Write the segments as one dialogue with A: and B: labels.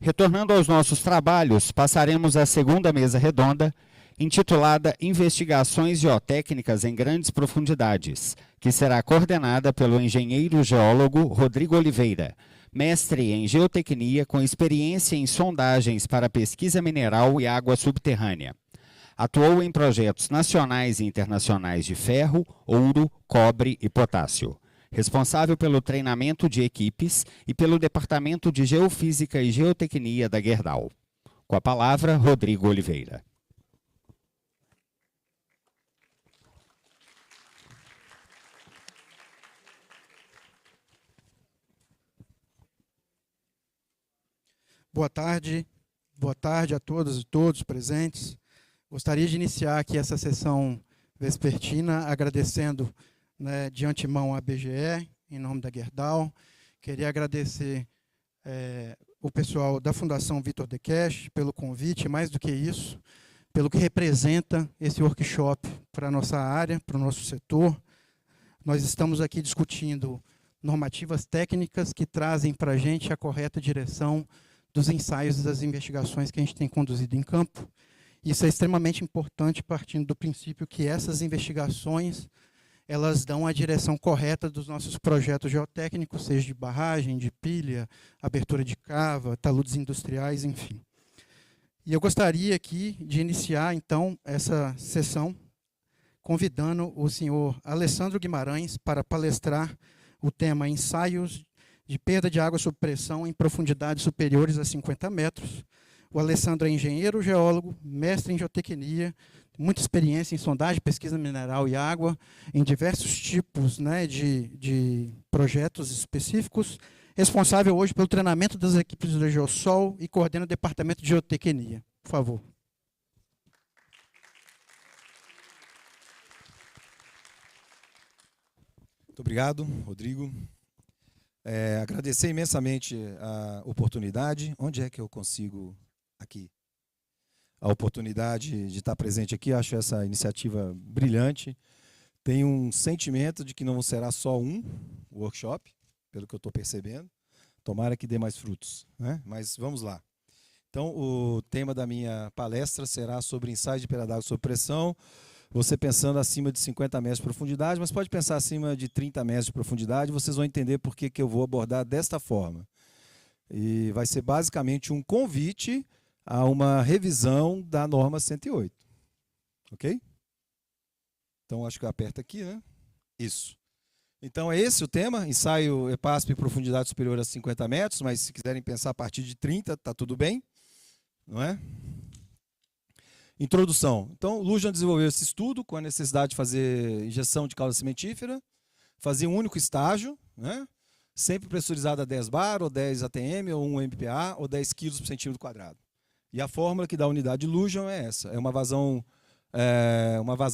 A: Retornando aos nossos trabalhos, passaremos à segunda mesa redonda, intitulada Investigações Geotécnicas em Grandes Profundidades, que será coordenada pelo engenheiro geólogo Rodrigo Oliveira, mestre em geotecnia com experiência em sondagens para pesquisa mineral e água subterrânea. Atuou em projetos nacionais e internacionais de ferro, ouro, cobre e potássio. Responsável pelo treinamento de equipes e pelo Departamento de Geofísica e Geotecnia da Gerdau. Com a palavra, Rodrigo Oliveira.
B: Boa tarde a todas e todos presentes. Gostaria de iniciar aqui essa sessão vespertina agradecendo, de antemão a BGE, em nome da Gerdau. Queria agradecer o pessoal da Fundação Vitor de Cash pelo convite, mais do que isso, pelo que representa esse workshop para a nossa área, para o nosso setor. Nós estamos aqui discutindo normativas técnicas que trazem para a gente a correta direção dos ensaios e das investigações que a gente tem conduzido em campo. Isso é extremamente importante, partindo do princípio que essas investigações elas dão a direção correta dos nossos projetos geotécnicos, seja de barragem, de pilha, abertura de cava, taludes industriais, enfim. E eu gostaria aqui de iniciar, então, essa sessão convidando o senhor Alessandro Guimarães para palestrar o tema Ensaios de perda de água sob pressão em profundidades superiores a 50 metros. O Alessandro é engenheiro geólogo, mestre em geotecnia, muita experiência em sondagem, pesquisa mineral e água, em diversos tipos de projetos específicos, responsável hoje pelo treinamento das equipes do Geosol e coordena o departamento de geotecnia. Por favor.
C: Muito obrigado, Rodrigo. Agradecer imensamente a oportunidade. Onde é que eu consigo aqui? A oportunidade de estar presente aqui, acho essa iniciativa brilhante. Tenho um sentimento de que não será só um workshop, pelo que eu estou percebendo. Tomara que dê mais frutos, né? Mas vamos lá. Então, o tema da minha palestra será sobre ensaios de perda d'água sob pressão. Você pensando acima de 50 metros de profundidade, mas pode pensar acima de 30 metros de profundidade, vocês vão entender por que eu vou abordar desta forma. E vai ser basicamente um convite a uma revisão da norma 108. Ok? Então, acho que eu aperto aqui, né? Isso. Então, é esse o tema, ensaio EPASP em profundidade superior a 50 metros, mas se quiserem pensar a partir de 30, está tudo bem, não é? Introdução. Então, o Lujan desenvolveu esse estudo com a necessidade de fazer injeção de cauda cimentífera, fazer um único estágio, né? Sempre pressurizado a 10 bar, ou 10 ATM, ou 1 MPa, ou 10 kg por centímetro quadrado. E a fórmula que dá a unidade de Lujan é essa. É uma vazão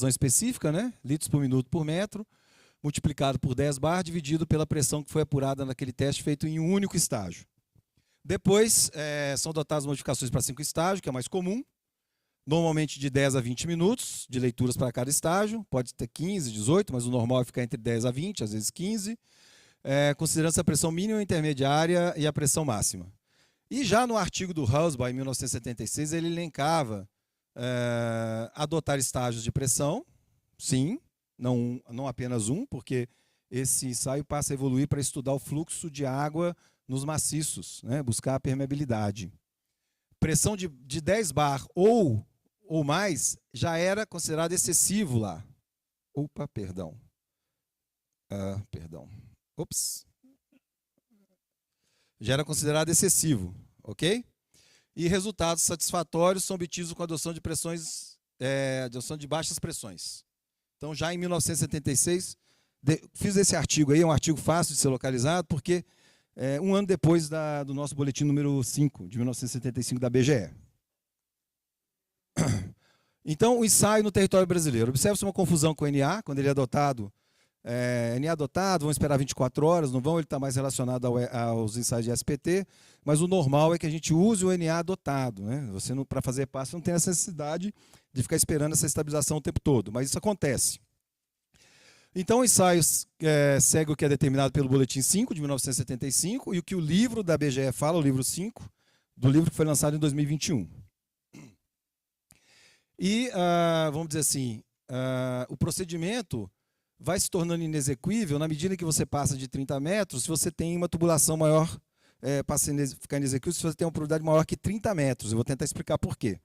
C: específica, né? Litros por minuto por metro, multiplicado por 10 bar, dividido pela pressão que foi apurada naquele teste feito em um único estágio. Depois, são adotadas modificações para 5 estágios, que é mais comum, normalmente de 10 a 20 minutos de leituras para cada estágio, pode ter 15, 18, mas o normal é ficar entre 10 a 20, às vezes 15, considerando a pressão mínima, intermediária e a pressão máxima. E já no artigo do Husbaugh, em 1976, ele elencava adotar estágios de pressão, sim, não apenas um, porque esse ensaio passa a evoluir para estudar o fluxo de água nos maciços, né, buscar a permeabilidade. Pressão de 10 bar ou mais já era considerado excessivo lá. Opa, perdão. Ops. Já era considerado excessivo, ok? E resultados satisfatórios são obtidos com a adoção de pressões, adoção de baixas pressões. Então, já em 1976, fiz esse artigo aí, é um artigo fácil de ser localizado, porque um ano depois do nosso boletim número 5, de 1975, da BGE. Então, o ensaio no território brasileiro. Observe-se uma confusão com o NA, quando ele é adotado. NA adotado, vão esperar 24 horas, não vão, ele está mais relacionado aos ensaios de SPT, mas o normal é que a gente use o NA adotado, né? Você, para fazer passo, não tem essa necessidade de ficar esperando essa estabilização o tempo todo, mas isso acontece. Então, o ensaio segue o que é determinado pelo Boletim 5, de 1975, e o que o livro da BGE fala, o livro 5, do livro que foi lançado em 2021. E, vamos dizer assim, o procedimento vai se tornando inexequível na medida que você passa de 30 metros, se você tem uma tubulação maior, passa a ficar inexequível, se você tem uma probabilidade maior que 30 metros. Eu vou tentar explicar por quê.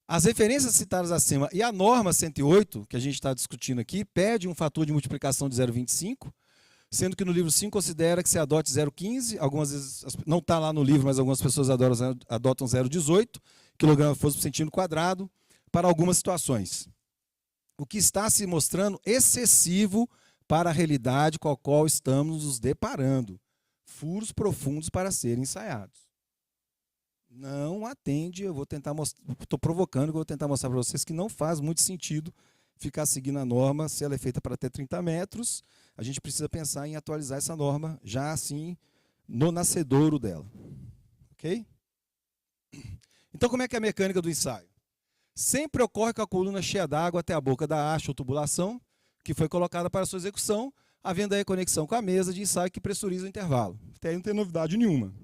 C: As referências citadas acima e a norma 108, que a gente está discutindo aqui, pede um fator de multiplicação de 0,25, sendo que no livro 5 considera que se adote 0,15, algumas vezes, não está lá no livro, mas algumas pessoas adotam 0,18 kg por centímetro quadrado para algumas situações. O que está se mostrando excessivo para a realidade com a qual estamos nos deparando. Furos profundos para serem ensaiados. Não atende, eu vou tentar mostrar, estou provocando, eu vou tentar mostrar para vocês que não faz muito sentido ficar seguindo a norma, se ela é feita para até 30 metros, a gente precisa pensar em atualizar essa norma já assim, no nascedouro dela. Ok? Então, como é que é a mecânica do ensaio? Sempre ocorre com a coluna cheia d'água até a boca da haste ou tubulação, que foi colocada para sua execução, havendo aí conexão com a mesa de ensaio que pressuriza o intervalo. Até aí não tem novidade nenhuma.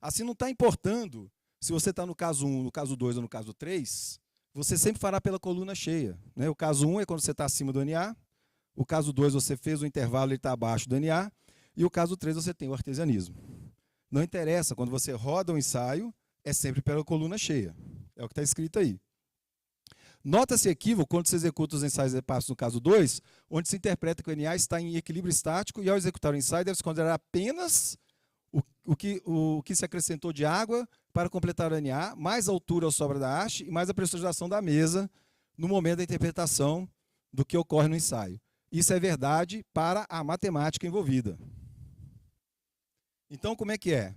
C: Assim, não está importando se você está no caso 1, no caso 2 ou no caso 3, você sempre fará pela coluna cheia. Né? O caso 1 é quando você está acima do NA, o caso 2 você fez o intervalo e está abaixo do NA, e o caso 3 você tem o artesianismo. Não interessa, quando você roda o ensaio, é sempre pela coluna cheia. É o que está escrito aí. Nota-se equívoco quando se executa os ensaios de passos no caso 2, onde se interpreta que o NA está em equilíbrio estático e ao executar o ensaio deve-se considerar apenas o que se acrescentou de água para completar o NA, mais a altura ou sobra da haste e mais a pressurização da mesa no momento da interpretação do que ocorre no ensaio. Isso é verdade para a matemática envolvida. Então, como é que é?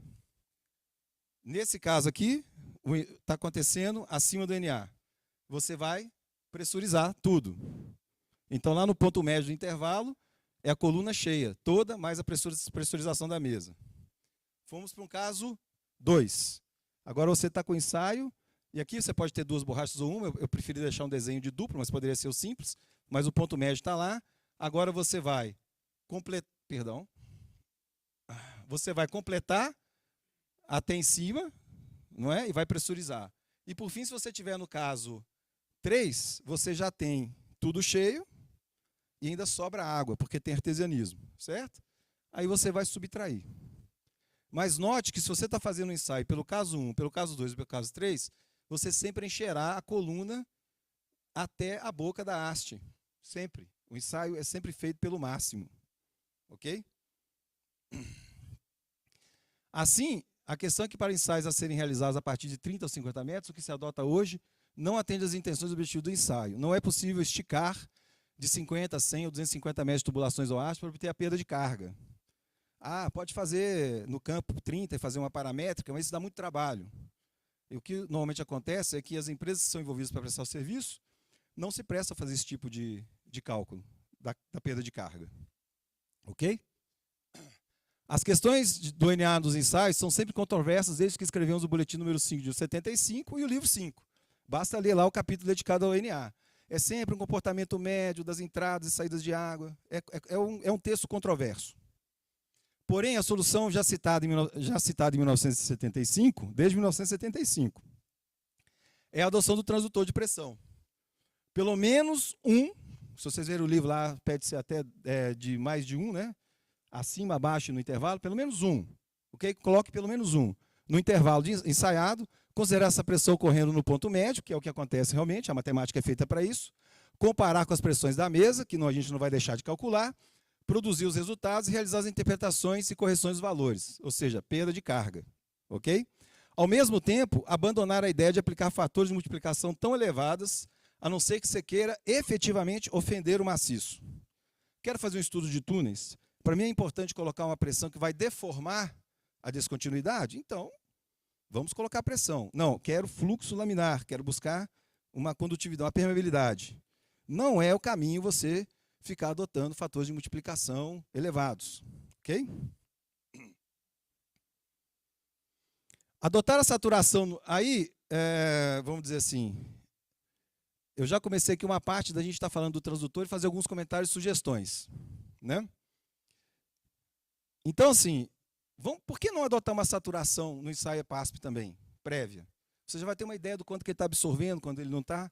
C: Nesse caso aqui, está acontecendo acima do NA. Você vai pressurizar tudo. Então, lá no ponto médio do intervalo, é a coluna cheia, toda, mais a pressurização da mesa. Fomos para um caso 2. Agora você está com o ensaio, e aqui você pode ter duas borrachas ou uma, eu preferi deixar um desenho de duplo, mas poderia ser o simples, mas o ponto médio está lá. Agora você vai completar até em cima, não é? E vai pressurizar. E por fim, se você tiver no caso 3, você já tem tudo cheio e ainda sobra água, porque tem artesianismo, certo? Aí você vai subtrair. Mas note que se você está fazendo um ensaio pelo caso 1, pelo caso 2 e pelo caso 3, você sempre encherá a coluna até a boca da haste. Sempre. O ensaio é sempre feito pelo máximo. Ok? Assim, a questão é que para ensaios a serem realizados a partir de 30 ou 50 metros, o que se adota hoje não atende às intenções e objetivos do ensaio. Não é possível esticar de 50, 100 ou 250 metros de tubulações ao haste para obter a perda de carga. Pode fazer no campo 30 e fazer uma paramétrica, mas isso dá muito trabalho. E o que normalmente acontece é que as empresas que são envolvidas para prestar o serviço não se prestam a fazer esse tipo de cálculo da perda de carga. Ok? As questões do NA dos ensaios são sempre controversas desde que escrevemos o boletim número 5 de 75 e o livro 5. Basta ler lá o capítulo dedicado ao NA. É sempre um comportamento médio das entradas e saídas de água. É um texto controverso. Porém, a solução já citada em 1975, desde 1975, é a adoção do transdutor de pressão. Pelo menos um, se vocês verem o livro lá, pede-se até de mais de um, né? Acima, abaixo, no intervalo, pelo menos um. Okay? Coloque pelo menos um. No intervalo ensaiado, considerar essa pressão ocorrendo no ponto médio, que é o que acontece realmente, a matemática é feita para isso, comparar com as pressões da mesa, que a gente não vai deixar de calcular, produzir os resultados e realizar as interpretações e correções dos valores, ou seja, perda de carga. Ok? Ao mesmo tempo, abandonar a ideia de aplicar fatores de multiplicação tão elevadas, a não ser que você queira efetivamente ofender o maciço. Quero fazer um estudo de túneis? Para mim é importante colocar uma pressão que vai deformar a descontinuidade? Então, vamos colocar pressão. Não, quero fluxo laminar, quero buscar uma condutividade, uma permeabilidade. Não é o caminho você ficar adotando fatores de multiplicação elevados. Ok? Adotar a saturação, aí, vamos dizer assim, eu já comecei aqui uma parte da gente estar falando do transdutor e fazer alguns comentários e sugestões. Né? Então, assim, por que não adotar uma saturação no ensaio EPASP também, prévia? Você já vai ter uma ideia do quanto que ele está absorvendo, quando ele não está.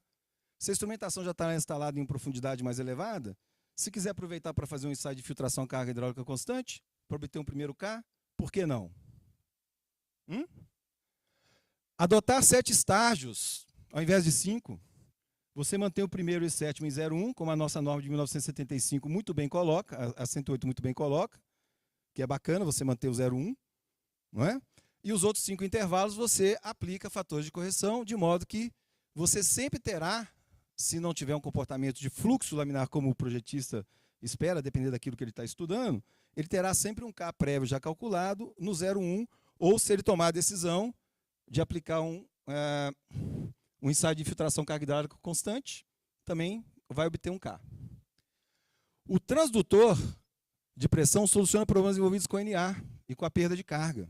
C: Se a instrumentação já está instalada em profundidade mais elevada, se quiser aproveitar para fazer um ensaio de filtração carga hidráulica constante, para obter um primeiro K, por que não? Adotar 7 estágios, ao invés de 5, você mantém o primeiro e sétimo em 0,1, como a nossa norma de 1975 muito bem coloca, a 108 muito bem coloca, que é bacana você manter o 0,1, não é? E os outros 5 intervalos você aplica fatores de correção, de modo que você sempre terá, se não tiver um comportamento de fluxo laminar como o projetista espera, dependendo daquilo que ele está estudando, ele terá sempre um K prévio já calculado no 0,1, ou se ele tomar a decisão de aplicar um ensaio de infiltração carga hidráulica constante, também vai obter um K. O transdutor de pressão soluciona problemas envolvidos com NA e com a perda de carga.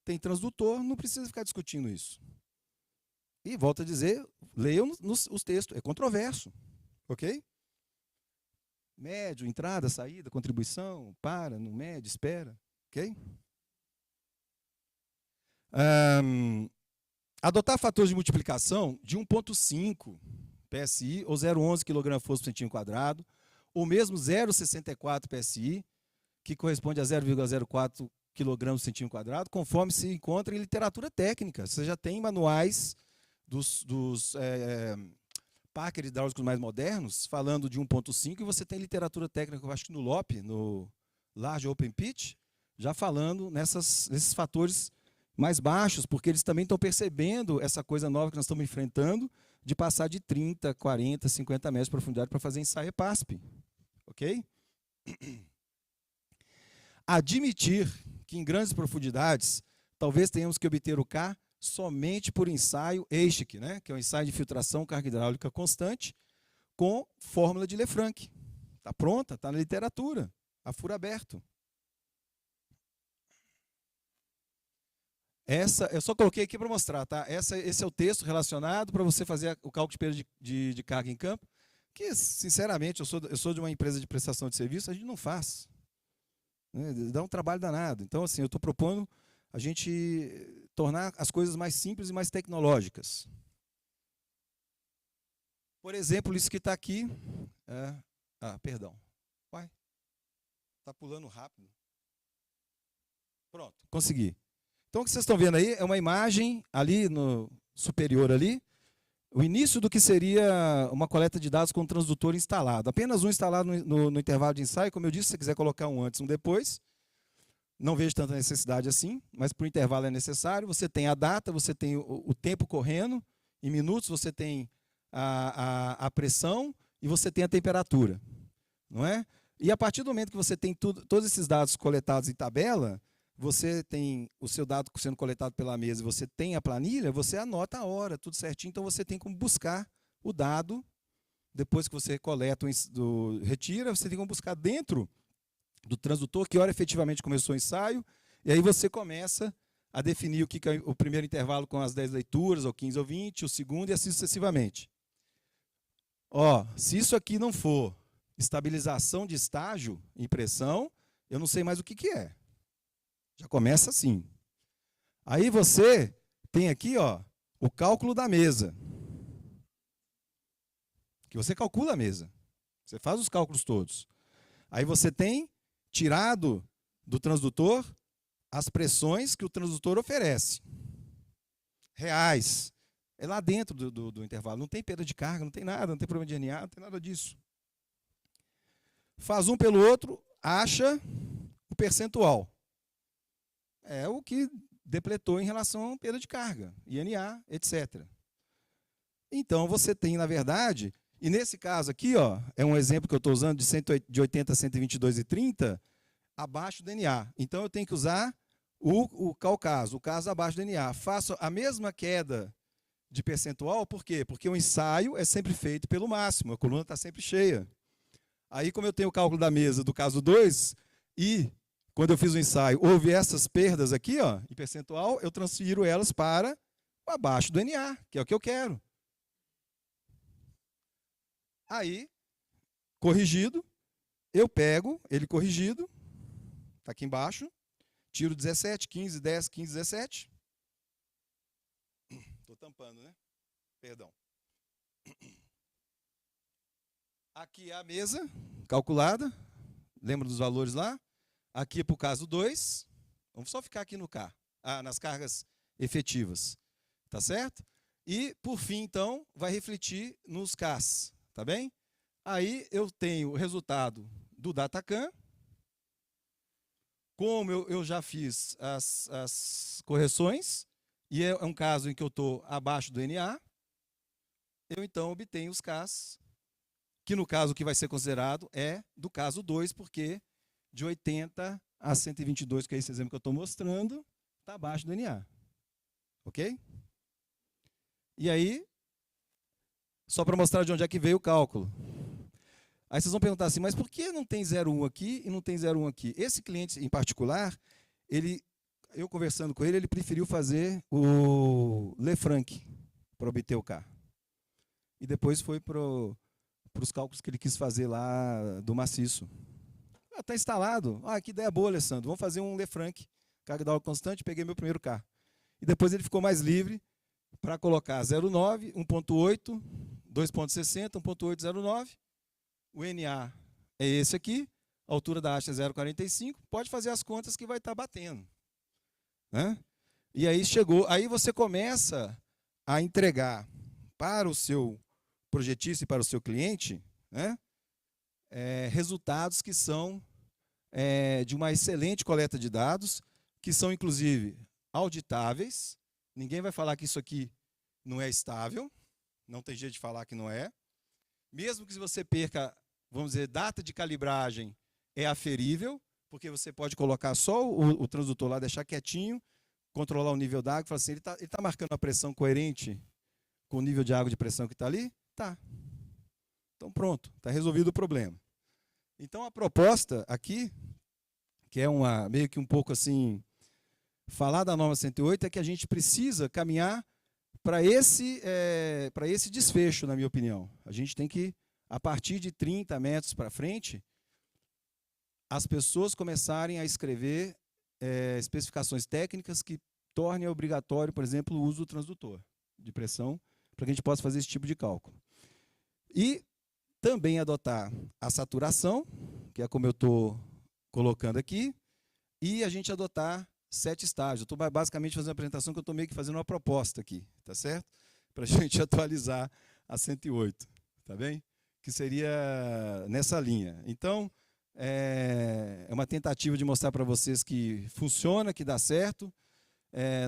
C: Tem transdutor, não precisa ficar discutindo isso. E, volto a dizer, leiam os textos, é controverso, ok? Médio, entrada, saída, contribuição, para, no médio, espera, ok? Adotar fatores de multiplicação de 1,5 PSI ou 0,11 kg por centímetro quadrado, ou mesmo 0,64 PSI, que corresponde a 0,04 kg por centímetro quadrado, conforme se encontra em literatura técnica. Você já tem manuais dos Parker hidráulicos mais modernos, falando de 1,5, e você tem literatura técnica, eu acho que no LOP, no Large Open Pitch, já falando nesses fatores mais baixos, porque eles também estão percebendo essa coisa nova que nós estamos enfrentando, de passar de 30, 40, 50 metros de profundidade para fazer ensaio EPASP. Ok? Admitir que em grandes profundidades, talvez tenhamos que obter o K somente por ensaio EISHIC, né? Que é o ensaio de filtração carga hidráulica constante, com fórmula de Lefranc. Está pronta, está na literatura, a furo aberto. Eu só coloquei aqui para mostrar, tá? Esse é o texto relacionado para você fazer o cálculo de perda de carga em campo, que, sinceramente, eu sou de uma empresa de prestação de serviço, a gente não faz. Né? Dá um trabalho danado. Então, assim, eu estou propondo a gente tornar as coisas mais simples e mais tecnológicas. Por exemplo, isso que está aqui. Perdão. Uai, está pulando rápido. Pronto, consegui. Então, o que vocês estão vendo aí é uma imagem ali no superior ali, o início do que seria uma coleta de dados com um transdutor instalado. Apenas um instalado no intervalo de ensaio, como eu disse, se você quiser colocar um antes e um depois, não vejo tanta necessidade assim, mas para o intervalo é necessário. Você tem a data, você tem o tempo correndo, em minutos, você tem a pressão e você tem a temperatura. Não é? E a partir do momento que você tem todos esses dados coletados em tabela, você tem o seu dado sendo coletado pela mesa, você tem a planilha, você anota a hora, tudo certinho, então você tem como buscar o dado, depois que você coleta, retira, você tem como buscar dentro do transdutor que hora efetivamente começou o ensaio, e aí você começa a definir o que é o primeiro intervalo com as 10 leituras, ou 15 ou 20, o segundo e assim sucessivamente. Se isso aqui não for estabilização de estágio em pressão, eu não sei mais o que é. Já começa assim. Aí você tem aqui o cálculo da mesa. Que você calcula a mesa. Você faz os cálculos todos. Aí você tem tirado do transdutor as pressões que o transdutor oferece. Reais. É lá dentro do intervalo. Não tem perda de carga, não tem nada, não tem problema de NA, não tem nada disso. Faz um pelo outro, acha o percentual. É o que depletou em relação à perda de carga, INA, etc. Então, você tem, na verdade, e nesse caso aqui, é um exemplo que eu estou usando de 80 a 122,30, abaixo do NA. Então, eu tenho que usar o caso abaixo do NA. Faço a mesma queda de percentual, por quê? Porque o ensaio é sempre feito pelo máximo, a coluna está sempre cheia. Aí, como eu tenho o cálculo da mesa do caso 2, e quando eu fiz o ensaio, houve essas perdas aqui, em percentual, eu transfiro elas para abaixo do NA, que é o que eu quero. Aí, corrigido, eu pego ele corrigido, está está aqui embaixo, tiro 17, 15, 10, 15, 17. Estou tampando, né? Perdão. Aqui é a mesa calculada, lembra dos valores lá? Aqui para o caso 2, vamos só ficar aqui no K, nas cargas efetivas, tá certo? E, por fim, então, vai refletir nos Ks, tá bem? Aí eu tenho o resultado do Datacam. Como eu já fiz as correções, e é um caso em que eu estou abaixo do NA, eu então obtenho os Ks, que no caso que vai ser considerado é do caso 2, porque de 80 a 122, que é esse exemplo que eu estou mostrando, está abaixo do NA. Ok? E aí, só para mostrar de onde é que veio o cálculo. Aí vocês vão perguntar assim, mas por que não tem 0,1 aqui e não tem 0,1 aqui? Esse cliente em particular, eu conversando com ele, ele preferiu fazer o Lefranc para obter o K. E depois foi para os cálculos que ele quis fazer lá do maciço. Está instalado. Que ideia boa, Alessandro. Vamos fazer um Lefranc, carga da aula constante, peguei meu primeiro K. E depois ele ficou mais livre para colocar 0,9, 1,8, 2,60, 1,809. O NA é esse aqui, a altura da haste é 0,45. Pode fazer as contas que vai estar batendo. Né? E aí aí você começa a entregar para o seu projetista e para o seu cliente, né, resultados que são de uma excelente coleta de dados, que são, inclusive, auditáveis. Ninguém vai falar que isso aqui não é estável, não tem jeito de falar que não é. Mesmo que você perca, vamos dizer, data de calibragem, é aferível, porque você pode colocar só o transdutor lá, deixar quietinho, controlar o nível d'água, falar assim, ele tá marcando a pressão coerente com o nível de água de pressão que está ali? Tá. Então pronto, está resolvido o problema. Então a proposta aqui, que é meio que um pouco assim, falar da norma 108, é que a gente precisa caminhar para esse desfecho, na minha opinião. A gente tem que, a partir de 30 metros para frente, as pessoas começarem a escrever especificações técnicas que tornem obrigatório, por exemplo, o uso do transdutor de pressão, para que a gente possa fazer esse tipo de cálculo. E também adotar a saturação, que é como eu estou colocando aqui, e a gente adotar 7 estágios. Eu estou basicamente fazendo uma apresentação que eu estou meio que fazendo uma proposta aqui, tá certo? Para a gente atualizar a 108, tá bem? Que seria nessa linha. Então, é uma tentativa de mostrar para vocês que funciona, que dá certo.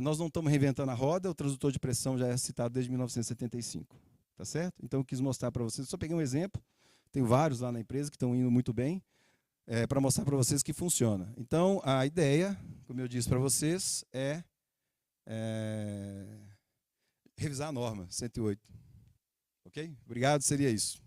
C: Nós não estamos reinventando a roda, o transdutor de pressão já é citado desde 1975, tá certo? Então eu quis mostrar para vocês, só peguei um exemplo, tem vários lá na empresa que estão indo muito bem, para mostrar para vocês que funciona. Então a ideia, como eu disse para vocês, é revisar a norma 108. Ok? Obrigado, seria isso.